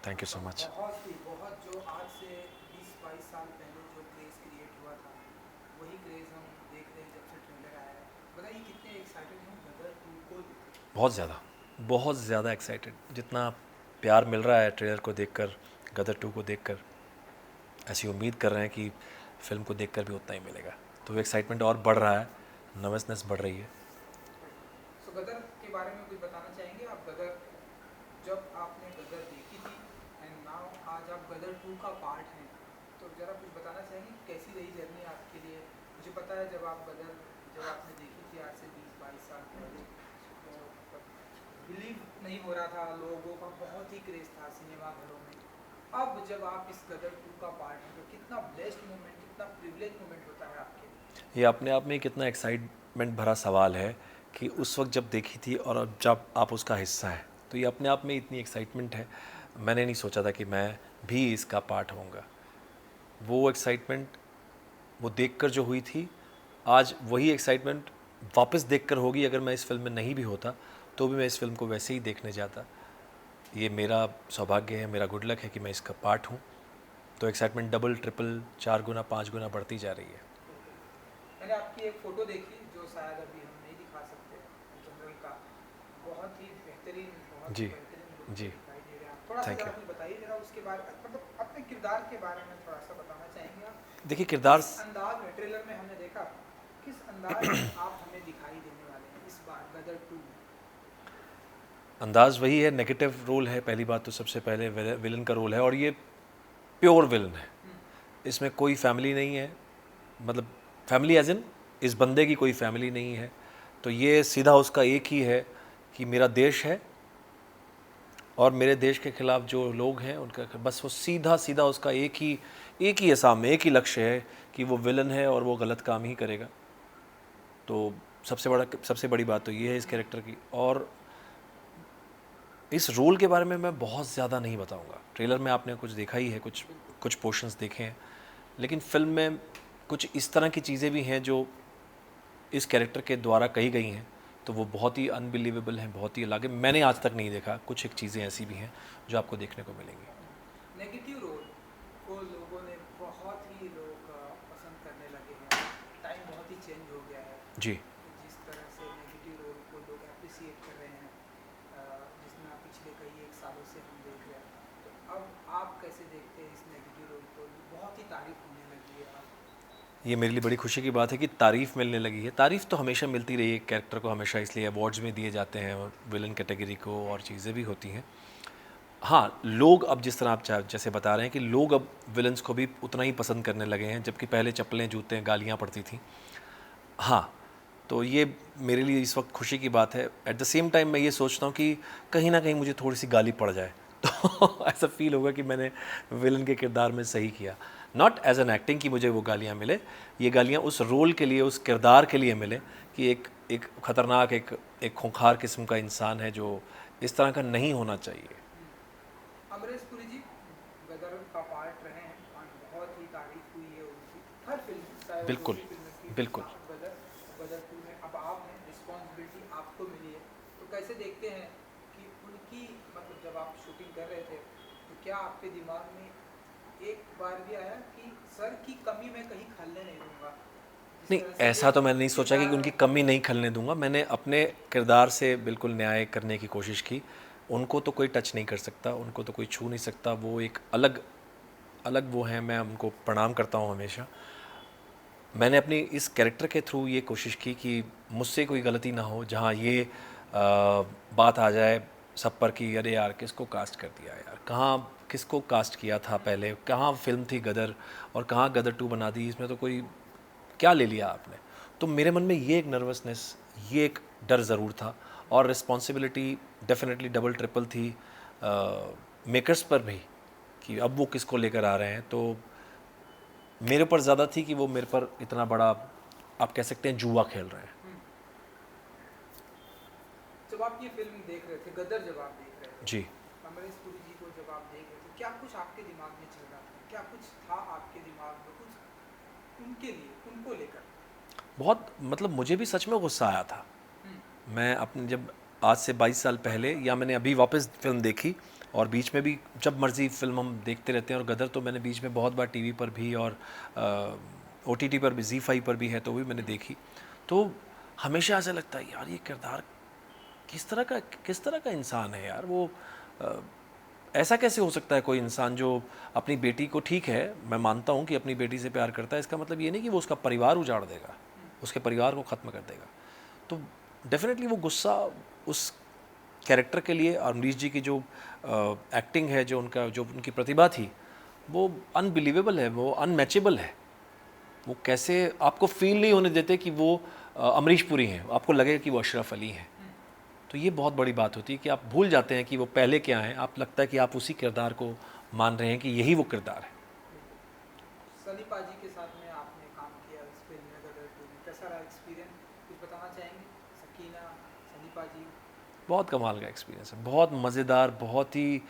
Thank you so much. बहुत जो आज से 20-22 साल पहले जो क्रेज़ क्रिएट हुआ था, वही क्रेज़ हम देख रहे हैं जब से ट्रेलर आया है। बताइए कितने एक्साइटेड हैं गदर 2 को लेकर? बहुत ज़्यादा एक्साइटेड। जितना प्यार मिल रहा है ट्रेलर को देखकर, गदर 2 को देखकर, ऐसी उम्मीद कर रहे हैं कि फ़िल्म को देखकर भी उतना ही मिलेगा। तो एक्साइटमेंट और बढ़ रहा है, नर्वसनेस बढ़ रही है। सो गदर के बारे में कुछ बताना चाहेंगे आप? गदर, जब आपने गदर देखी थी एंड नाउ आज आप गदर 2 का पार्ट हैं, तो ज़रा कुछ बताना चाहेंगे कैसी रही जर्नी आपके लिए? मुझे पता है जब आपने देखी थी आज से 20-22 साल पहले, तो मतलब बिलीव नहीं हो रहा था, लोगों का बहुत ही क्रेज़ था सिनेमा घरों में। अब जब आप इस गदर 2 का पार्ट हैं, तो कितना ब्लेस्ड मोमेंट, कितना प्रिविलेज मोमेंट होता है आपके लिए? ये अपने आप में कितना एक्साइटमेंट भरा सवाल है कि उस वक्त जब देखी थी और अब जब आप उसका हिस्सा है, तो ये अपने आप में इतनी एक्साइटमेंट है। मैंने नहीं सोचा था कि मैं भी इसका पार्ट होऊंगा। वो एक्साइटमेंट वो देखकर जो हुई थी, आज वही एक्साइटमेंट वापस देखकर होगी। अगर मैं इस फिल्म में नहीं भी होता तो भी मैं इस फिल्म को वैसे ही देखने जाता। ये मेरा सौभाग्य है, मेरा गुड लक है कि मैं इसका पार्ट हूँ। तो एक्साइटमेंट डबल, ट्रिपल, 4 गुना, 5 गुना बढ़ती जा रही है। मैंने आपकी एक फ़ोटो देखी जो शायद अभी हम नहीं दिखा सकते जनरल का। बहुत ही बेहतरीन, बहुत ही जी, बेहतरीन लुक में जी, दिखाई दे रहे हैं आप। थोड़ा सा थैंक ज़रा यू। कुछ बताइए ज़रा उसके बारे में, मतलब अपने किरदार के बारे में थोड़ा सा बताना चाहेंगे आप? देखिए किरदार, किस अंदाज में ट्रेलर में हमने देखा, किस अंदाज में आप हमें दिखाई देने वाले हैं इस बार गदर 2 में? अंदाज़ वही है, नेगेटिव रोल है। पहली बात तो सबसे पहले विलन का रोल है, और ये प्योर विलन है। हम्म, इसमें कोई फैमिली नहीं है, मतलब फैमिली एज इन इस बंदे की कोई फैमिली नहीं है। तो ये सीधा उसका एक ही है कि मेरा देश है और मेरे देश के खिलाफ जो लोग हैं उनका, बस वो सीधा सीधा उसका एक ही है सामने, एक ही लक्ष्य है कि वो विलन है और वो गलत काम ही करेगा। तो सबसे बड़ी बात तो ये है इस कैरेक्टर की। और इस रोल के बारे में मैं बहुत ज़्यादा नहीं बताऊंगा। ट्रेलर में आपने कुछ देखा ही है, कुछ बिल्कुल। कुछ पोर्शंस देखे हैं, लेकिन फिल्म में कुछ इस तरह की चीज़ें भी हैं जो इस कैरेक्टर के द्वारा कही गई हैं, तो वो बहुत ही अनबिलीवेबल हैं, बहुत ही अलग है। मैंने आज तक नहीं देखा। कुछ एक चीज़ें ऐसी भी हैं जो आपको देखने को मिलेंगी। नेगेटिव रोल को लोगों ने बहुत ही लोग पसंद करने लगे हैं। टाइम बहुत ही चेंज हो गया है। जी। जिस तरह से नेगेटिव रोल को लोग अप्रिसिएट कर रहे हैं, जिसमें आप पिछले कई एक सालों से हम देख रहे हैं, तो अब आप कैसे देखते हैं इस नेगेटिव रोल को? बहुत ही तारीफ होने लगी है अब। ये मेरे लिए बड़ी खुशी की बात है कि तारीफ़ मिलने लगी है। तारीफ़ तो हमेशा मिलती रही है, कैरेक्टर को हमेशा इसलिए अवार्ड्स में दिए जाते हैं, विलन कैटेगरी को, और चीज़ें भी होती हैं। हाँ, लोग अब जिस तरह आप जैसे बता रहे हैं कि लोग अब विलन्स को भी उतना ही पसंद करने लगे हैं, जबकि पहले चप्पलें, जूते, गालियाँ पड़ती थी। हाँ, तो ये मेरे लिए इस वक्त खुशी की बात है। एट द सेम टाइम मैं ये सोचता हूँ कि कहीं ना कहीं मुझे थोड़ी सी गाली पड़ जाए तो ऐसा फील होगा कि मैंने विलन के किरदार में सही किया। नॉट एज एन एक्टिंग कि मुझे वो गालियाँ मिले, ये गालियाँ उस रोल के लिए, उस किरदार के लिए मिले कि एक ख़तरनाक, एक खूंखार किस्म का इंसान है जो इस तरह का नहीं होना चाहिए। अमरीश पुरी जी गदर का पार्ट रहे हैं और बहुत ही तारीफ हुई है उनकी हर फिल्म में, चाहे वो जो बिल्कुल, भी फिल्म की। बिल्कुल। गदर, गदर 2 में अब आप हैं, रिस्पॉन्सिबिलिटी आपको मिली है, तो कैसे देखते हैं कि उनकी, मतलब जब आप शूटिंग कर रहे थे, तो क्या आपके दिमाग में एक बार भी आया कि सर की कमी मैं कहीं खलने नहीं दूंगा? जिस नहीं, तरह से ऐसा एक तो मैंने नहीं सोचा कि किरदार उनकी में। कमी नहीं खलने दूंगा। मैंने अपने किरदार से बिल्कुल न्याय करने की कोशिश की। उनको तो कोई टच नहीं कर सकता, उनको तो कोई छू नहीं सकता। वो एक अलग अलग वो हैं, मैं उनको प्रणाम करता हूँ हमेशा। मैंने अपनी इस कैरेक्टर के थ्रू ये कोशिश की कि मुझसे कोई गलती ना हो, जहाँ ये बात आ जाए सब पर कि अरे यार किसको कास्ट कर दिया यार, कहाँ किसको कास्ट किया था पहले, कहाँ फिल्म थी गदर और कहाँ गदर 2 बना दी, इसमें तो कोई क्या ले लिया आपने। तो मेरे मन में ये एक नर्वसनेस, ये एक डर ज़रूर था। और रिस्पॉन्सिबिलिटी डेफिनेटली डबल ट्रिपल थी मेकर्स पर भी, कि अब वो किसको लेकर आ रहे हैं। तो मेरे ऊपर ज़्यादा थी कि वो मेरे पर इतना बड़ा, आप कह सकते हैं, जुआ खेल रहे हैं। हम्म, जब आप ये फिल्म देख रहे थे, गदर जब आप देख रहे थे, जी। अमरीश पुरी जी को जब आप देख रहे थे, क्या कुछ आपके दिमाग में चल रहा था? क्या कुछ था आपके दिमाग में, कुछ उनके लिए, उनको लेकर? बहुत, मतलब मुझे भी सच में गुस्सा आया था। हम्म, मैं अपने जब आज से 22 साल पहले, या मैंने अभी वापस फिल्म देखी और बीच में भी जब मर्ज़ी फिल्म हम देखते रहते हैं। और गदर तो मैंने बीच में बहुत बार टीवी पर भी और OTT पर भी, ZEE5 पर भी है तो भी मैंने देखी। तो हमेशा ऐसा लगता है यार ये किरदार किस तरह का इंसान है यार वो। अ, ऐसा कैसे हो सकता है कोई इंसान जो अपनी बेटी को, ठीक है मैं मानता हूँ कि अपनी बेटी से प्यार करता है, इसका मतलब ये नहीं कि वो उसका परिवार उजाड़ देगा, उसके परिवार को ख़त्म कर देगा। तो डेफिनेटली वो गुस्सा उस कैरेक्टर के लिए, और अमरीश जी की जो एक्टिंग है, जो उनकी प्रतिभा थी, वो अनबिलीवेबल है, वो अनमैचेबल है। वो कैसे आपको फील नहीं होने देते कि वो अमरीश पुरी हैं, आपको लगेगा कि वो अशरफ अली हैं। तो ये बहुत बड़ी बात होती है कि आप भूल जाते हैं कि वो पहले क्या हैं, आप लगता है कि आप उसी किरदार को मान रहे हैं कि यही वो किरदार है। सनी पाजी के साथ में आपने काम किया इस फिल्म में गदर 2 में, कैसा रहा एक्सपीरियंस, कुछ बताना चाहेंगे? सकीना, सनी पाजी। बहुत कमाल का एक्सपीरियंस है, बहुत मज़ेदार, बहुत ही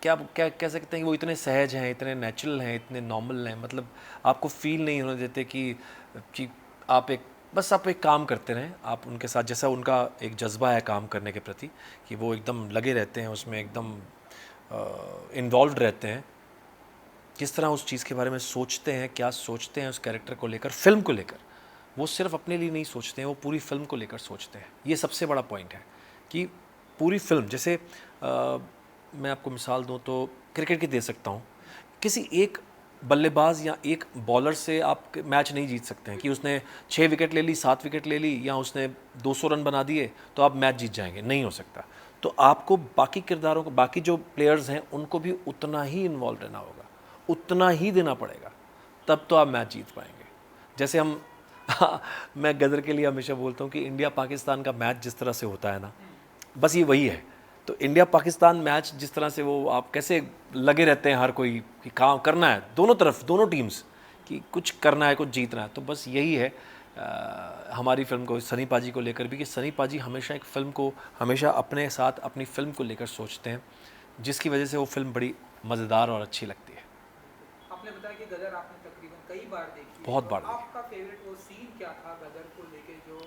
क्या क्या कह सकते हैं कि वो इतने सहज हैं, इतने नेचुरल हैं, इतने नॉर्मल हैं। मतलब आपको फील नहीं होने देते कि आप एक काम करते रहें, आप उनके साथ, जैसा उनका एक जज्बा है काम करने के प्रति कि वो एकदम लगे रहते हैं उसमें, एकदम इन्वॉल्व रहते हैं। किस तरह उस चीज़ के बारे में सोचते हैं, क्या सोचते हैं उस कैरेक्टर को लेकर, फिल्म को लेकर। वो सिर्फ अपने लिए नहीं सोचते हैं, वो पूरी फिल्म को लेकर सोचते हैं। ये सबसे बड़ा पॉइंट है कि पूरी फिल्म, जैसे मैं आपको मिसाल दूं तो क्रिकेट की दे सकता हूं। किसी एक बल्लेबाज या एक बॉलर से आप मैच नहीं जीत सकते हैं कि उसने 6 विकेट ले ली, 7 विकेट ले ली, या उसने 200 रन बना दिए तो आप मैच जीत जाएंगे, नहीं हो सकता। तो आपको बाकी किरदारों को, बाकी जो प्लेयर्स हैं उनको भी उतना ही इन्वॉल्व रहना होगा, उतना ही देना पड़ेगा, तब तो आप मैच जीत पाएंगे। जैसे हम मैं गदर के लिए हमेशा बोलता हूँ कि इंडिया पाकिस्तान का मैच जिस तरह से होता है ना, बस ये वही है। तो इंडिया पाकिस्तान मैच जिस तरह से वो, आप कैसे लगे रहते हैं हर कोई कि काम करना है, दोनों तरफ, दोनों टीम्स, कि कुछ करना है, कुछ जीतना है। तो बस यही है हमारी फिल्म को, सनी पाजी को लेकर भी, कि सनी पाजी हमेशा एक फ़िल्म को, हमेशा अपने साथ अपनी फ़िल्म को लेकर सोचते हैं, जिसकी वजह से वो फिल्म बड़ी मज़ेदार और अच्छी लगती है। आपने बताया कि गदर आपने तकरीबन कई बार देखी है, बहुत तो बार देखी। आपका फेवरेट वो सीन क्या था गदर को लेके जो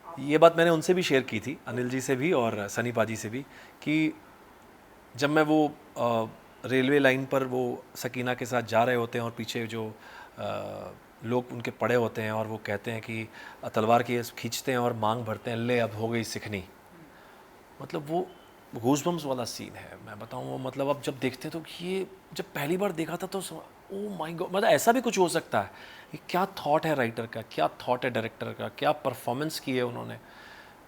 आप? ये बात मैंने उनसे भी शेयर की थी, अनिल जी से भी और सनी पाजी से भी, कि जब मैं वो रेलवे लाइन पर वो सकीना के साथ जा रहे होते हैं और पीछे जो लोग उनके पड़े होते हैं और वो कहते हैं कि तलवार की खींचते हैं और मांग भरते हैं, ले अब हो गई सिखनी। मतलब वो गूज़बम्स वाला सीन है, मैं बताऊँ वो, मतलब अब जब देखते हैं तो ये, जब पहली बार देखा था तो ओ माय गॉड, मतलब ऐसा भी कुछ हो सकता है। ये क्या थॉट है राइटर का, क्या थॉट है डायरेक्टर का, क्या परफॉर्मेंस की है उन्होंने।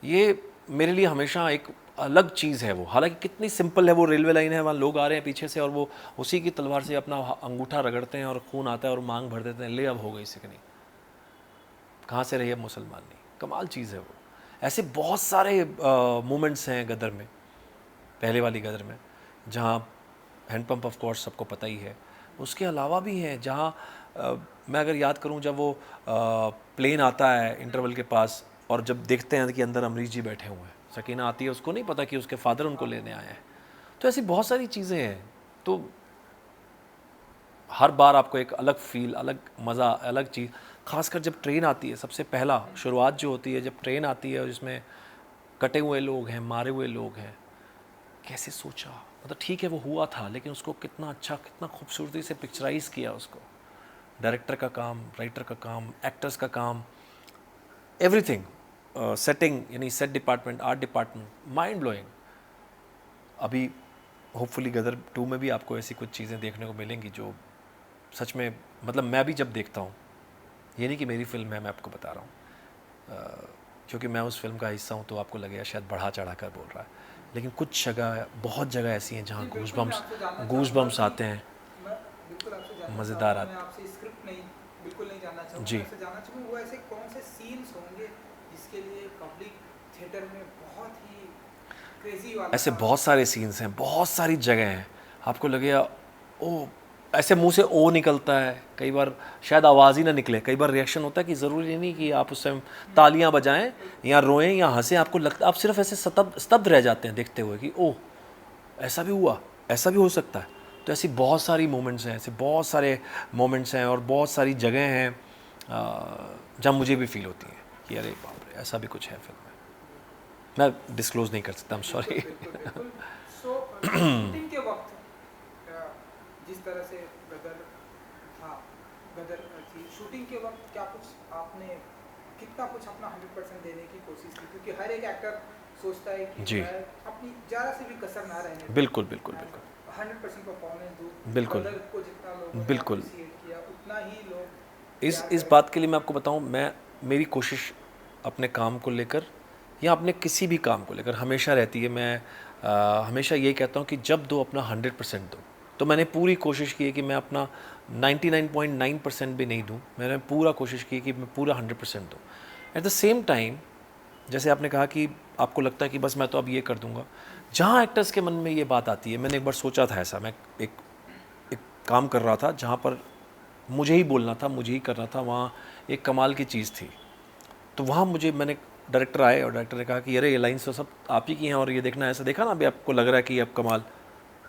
ये मेरे लिए हमेशा एक अलग चीज़ है वो। हालांकि कितनी सिंपल है, वो रेलवे लाइन है, वहाँ लोग आ रहे हैं पीछे से और वो उसी की तलवार से अपना अंगूठा रगड़ते हैं और खून आता है और मांग भर देते हैं, ले अब हो गई सिकनी, कहाँ से रही अब मुसलमानी। कमाल चीज़ है वो। ऐसे बहुत सारे मोमेंट्स हैं गदर में, पहले वाली गदर में, जहाँ हैंडपम्प ऑफ कोर्स सबको पता ही है, उसके अलावा भी हैं जहाँ मैं अगर याद करूँ, जब वो प्लेन आता है इंटरवल के पास और जब देखते हैं कि अंदर अमरीश जी बैठे हुए हैं, सकीना आती है, उसको नहीं पता कि उसके फादर उनको लेने आए हैं। तो ऐसी बहुत सारी चीज़ें हैं। तो हर बार आपको एक अलग फील, अलग मज़ा, अलग चीज़, खासकर जब ट्रेन आती है, सबसे पहला शुरुआत जो होती है जब ट्रेन आती है और जिसमें कटे हुए लोग हैं, मारे हुए लोग हैं, कैसे सोचा, मतलब ठीक है वो हुआ था, लेकिन उसको कितना अच्छा, कितना खूबसूरती से पिक्चराइज़ किया उसको। डायरेक्टर का काम, राइटर का काम, एक्टर्स का काम, एवरीथिंग, सेटिंग, यानी set department, art department, mind blowing. अभी होपफुली गदर 2 में भी आपको ऐसी कुछ चीज़ें देखने को मिलेंगी जो सच में, मतलब मैं भी जब देखता हूँ, ये नहीं कि मेरी फिल्म है, मैं आपको बता रहा हूँ, क्योंकि मैं उस फिल्म का हिस्सा हूँ तो आपको लगेगा शायद बढ़ा चढ़ा कर बोल रहा है, लेकिन कुछ जगह, बहुत जगह ऐसी हैं जहाँ जी बिल्कुल, मैं आपसे जानना चाहूँगा गूज़बम्स कि आते हैं, मैं बिल्कुल आपसे जानना मज़ेदार चाहूँगा, मैं आते आपसे स्क्रिप्ट नहीं, बिल्कुल नहीं जानना चाहूँगा, जी। मैं आपसे जानना चाहूँगा वो ऐसे कौन से सीन्स होंगे जिसके लिए पब्लिक थिएटर में बहुत ही क्रेजी वाला ऐसे था? बहुत सारे सीन्स हैं, बहुत सारी जगह हैं, आपको लगेगा ओ, ऐसे मुंह से ओ निकलता है, कई बार शायद आवाज़ ही ना निकले, कई बार रिएक्शन होता है कि ज़रूरी नहीं कि आप उस टाइम तालियां बजाएं या रोएं या हंसें, आपको लगता, आप सिर्फ ऐसे स्तब्ध रह जाते हैं देखते हुए कि ओह ऐसा भी हुआ, ऐसा भी हो सकता है। तो ऐसी बहुत सारी मोमेंट्स हैं, ऐसे बहुत सारे मोमेंट्स हैं और बहुत सारी जगह हैं जहाँ मुझे भी फील होती हैं कि अरे बाप रे, ऐसा भी कुछ है फिल्म में। मैं डिस्क्लोज़ नहीं कर सकता, आई एम सॉरी। बिल्कुल बिल्कुल। सो शूटिंग के वक्त जिस तरह से गदर था, गदर थी, शूटिंग के वक्त क्या कुछ आपने कितना कुछ अपना 100% देने की कोशिश की? क्योंकि हर एक एक्टर सोचता है कि जी। मैं अपनी ज़रा से भी कसर ना रहने दूं, बिल्कुल, बिल्कुल, बिल्कुल। 100% परफॉर्मेंस दूं। बिल्कुल, गदर को जितना लोगों ने बिल्कुल। अप्रिशिएट किया, उतना ही लोग इस प्यार इस करें। बात के लिए मैं आपको बताऊँ, मेरी कोशिश अपने काम को लेकर या अपने किसी भी काम को लेकर हमेशा रहती है। मैं हमेशा यही कहता हूँ कि जब दो अपना 100% दो। तो मैंने पूरी कोशिश की है कि मैं अपना 99.9% भी नहीं दूँ। मैंने पूरा कोशिश की है कि मैं पूरा 100% दूँ। एट द सेम टाइम, जैसे आपने कहा कि आपको लगता है कि बस मैं तो अब ये कर दूँगा। जहाँ एक्टर्स के मन में ये बात आती है, मैंने एक बार सोचा था ऐसा, मैं एक एक काम कर रहा था जहाँ पर मुझे ही बोलना था, मुझे ही करना था, वहाँ एक कमाल की चीज़ थी। तो वहाँ मैंने डायरेक्टर आए और डायरेक्टर ने कहा कि अरे ये लाइन्स तो सब आप ही की हैं और ये देखना, ऐसा देखा ना अभी आपको लग रहा है कि अब कमाल,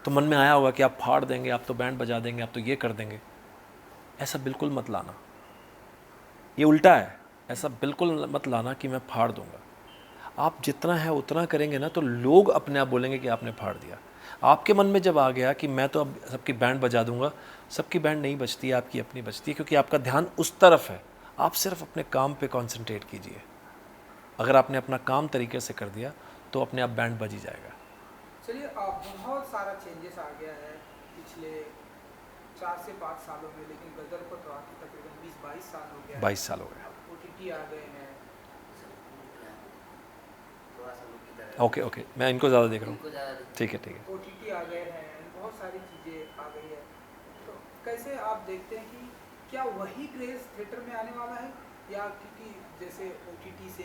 तो मन में आया होगा कि आप फाड़ देंगे, आप तो बैंड बजा देंगे, आप तो ये कर देंगे। ऐसा बिल्कुल मत लाना, ये उल्टा है। ऐसा बिल्कुल मत लाना कि मैं फाड़ दूंगा। आप जितना है उतना करेंगे ना, तो लोग अपने आप बोलेंगे कि आपने फाड़ दिया। आपके मन में जब आ गया कि मैं तो अब सबकी बैंड बजा दूंगा, सबकी बैंड नहीं बजती है, आपकी अपनी बजती है, क्योंकि आपका ध्यान उस तरफ है। आप सिर्फ अपने काम पे कंसंट्रेट कीजिए। अगर आपने अपना काम तरीके से कर दिया तो अपने आप बैंड बज ही जाएगा। चलिए, बहुत सारा चेंजेस आ गया है पिछले 4 से 5 सालों में, लेकिन गदर को तो आके तकरीबन 20-22 साल हो गया है। 22 साल हो गए। अब OTT आ गए हैं। ओके ओके, मैं इनको ज़्यादा देख रहा हूँ। ठीक है ठीक है। OTT आ गए हैं, बहुत सारी चीज़ें आ गई है। तो कैसे आप देखते हैं कि क्या वही क्रेज़ थिएटर में आने वाला है, या क्योंकि जैसे OTT से,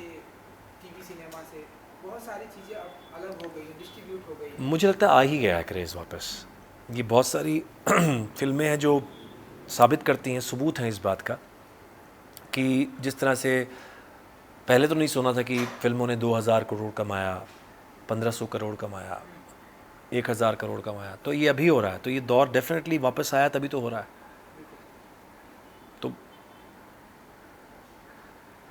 टीवी सिनेमा से बहुत सारी चीज़ें अब अलग हो गई हैं, डिस्ट्रीब्यूट हो गई हैं? मुझे लगता है आ ही गया है क्रेज़ वापस। ये बहुत सारी फिल्में हैं जो साबित करती हैं, सबूत हैं इस बात का कि जिस तरह से पहले तो नहीं सुना था कि फिल्मों ने 2000 करोड़ कमाया, 1500 करोड़ कमाया, 1000 करोड़ कमाया, तो ये अभी हो रहा है। तो ये दौर डेफिनेटली वापस आया, तभी तो हो रहा है। तो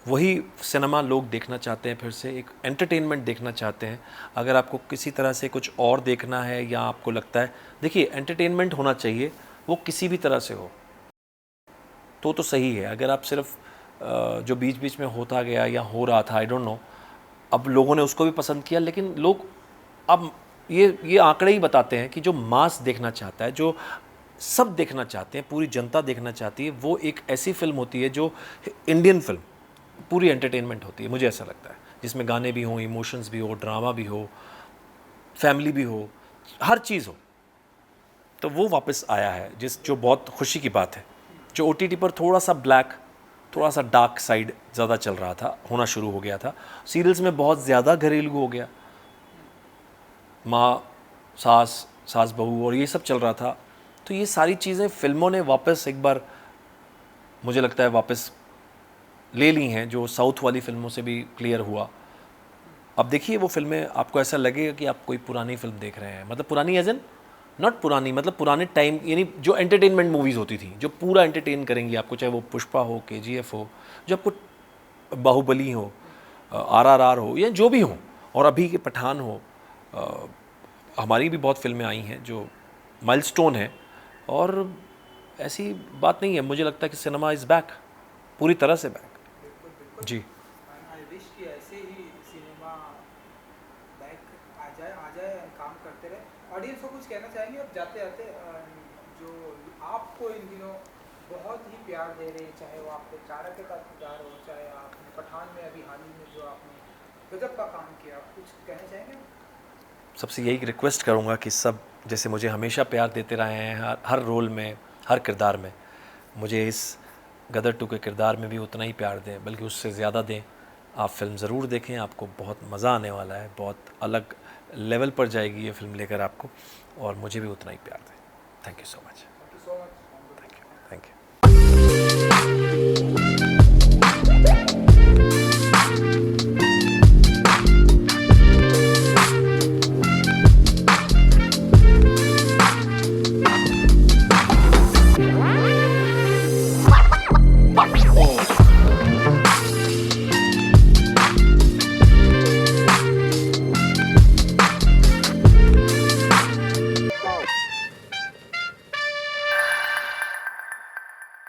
वही सिनेमा लोग देखना चाहते हैं, फिर से एक एंटरटेनमेंट देखना चाहते हैं। अगर आपको किसी तरह से कुछ और देखना है, या आपको लगता है, देखिए एंटरटेनमेंट होना चाहिए, वो किसी भी तरह से हो तो सही है। अगर आप सिर्फ जो बीच बीच में होता गया या हो रहा था, आई डोंट नो, अब लोगों ने उसको भी पसंद किया, लेकिन लोग अब ये आंकड़े ही बताते हैं कि जो मास देखना चाहता है, जो सब देखना चाहते हैं, पूरी जनता देखना चाहती है, वो एक ऐसी फिल्म होती है जो इंडियन फिल्म पूरी एंटरटेनमेंट होती है, मुझे ऐसा लगता है, जिसमें गाने भी हों, इमोशंस भी हो, ड्रामा भी हो, फैमिली भी हो, हर चीज़ हो। तो वो वापस आया है, जो बहुत खुशी की बात है। जो OTT पर थोड़ा सा ब्लैक, थोड़ा सा डार्क साइड ज़्यादा चल रहा था, होना शुरू हो गया था। सीरियल्स में बहुत ज़्यादा घरेलू हो गया, माँ सास बहू और ये सब चल रहा था। तो ये सारी चीज़ें फिल्मों ने वापस एक बार, मुझे लगता है, वापस ले ली हैं, जो साउथ वाली फिल्मों से भी क्लियर हुआ। अब देखिए वो फिल्में, आपको ऐसा लगेगा कि आप कोई पुरानी फिल्म देख रहे हैं, मतलब पुरानी एज एन नॉट पुरानी, मतलब पुराने टाइम, यानी जो एंटरटेनमेंट मूवीज़ होती थी, जो पूरा एंटरटेन करेंगी आपको, चाहे वो पुष्पा हो, KGF हो, जो आपको बाहुबली हो, RRR हो, या जो भी हो, और अभी के पठान हो। हमारी भी बहुत फिल्में आई हैं जो माइलस्टोन है, और ऐसी बात नहीं है। मुझे लगता है कि सिनेमा इज़ बैक, पूरी तरह से बैक। बिल्कुल बिल्कुल। जी। आई विश कि ऐसे ही सिनेमा बैक आ जाए और काम करते रहे। ऑडियंस को कुछ कहना चाहेंगे अब जाते जाते, जो आपको इन दिनों बहुत ही प्यार दे रहे हैं, चाहे वो आपके चारा के साथ प्यार हो, चाहे आपने पठान में अभी हाल ही में जो आपने गजब का काम किया, कुछ कहना चाहेंगे? सबसे यही रिक्वेस्ट करूँगा कि सब जैसे मुझे हमेशा प्यार देते रहे हैं, हर रोल में, हर किरदार में, मुझे इस गदर 2 के किरदार में भी उतना ही प्यार दें, बल्कि उससे ज़्यादा दें। आप फिल्म ज़रूर देखें, आपको बहुत मज़ा आने वाला है, बहुत अलग लेवल पर जाएगी ये फिल्म लेकर आपको, और मुझे भी उतना ही प्यार दें। Thank you so much. Thank you so much. Thank you.